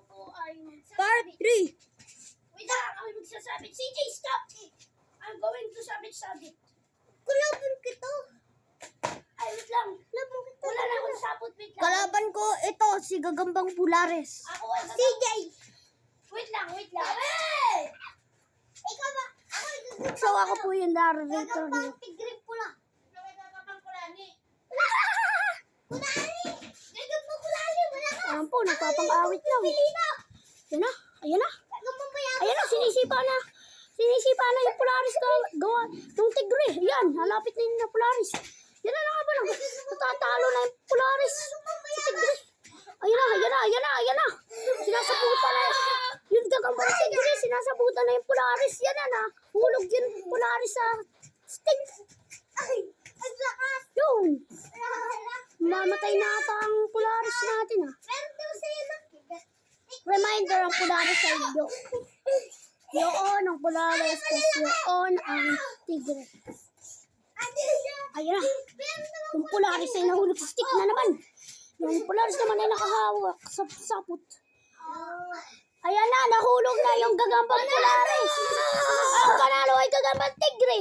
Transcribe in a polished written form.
ako po ay Part magsasabit. 3. Wait lang, ako ay magsasabit. CJ, stop! I'm going to sabit-sabit. Kalaban kita. Ay, wait lang. Wala na akong sapot, wait lang. Kalaban ko ito, si Gagambang Pulares. Ako ay CJ. Wait lang, wait lang. Hey! Ikaw ba? So ako po yung narrator niyo. Tigre pula. Nakakapang kulani. Kulani! Gagambang kulani, wala ka. Ayan po, nagpapang-awit lang. Ayan na, ayan na. Ayan na, sinisipa na. Sinisipa na yung Polaris gawa ng tigre. Ayan, halapit na yung Polaris. Yan na nga ba lang. Natatalo na yung Polaris sa tigre. Ayan na, ayan na, ayan na, ayan na. Sinasabutan na yung Gagambang tigre. Sinasabutan na yung Polaris. Yan na, hulog yung Polaris sa stick. Ang lakas. Yun. Mamatay na ata ang Polaris natin ah. Meron daw sa'yo na. Reminder ang Polaris sa iyo. Yun ang Polaris, tapos yun ang tigre. Ayan na. Yung Polaris ay nahulog sa stick na naman. Yung Polaris naman ay nakahawak sa sapot. Ayan na, nahulog na yung Gagambang Polaris. Ang panalo ay Gagambang tigre.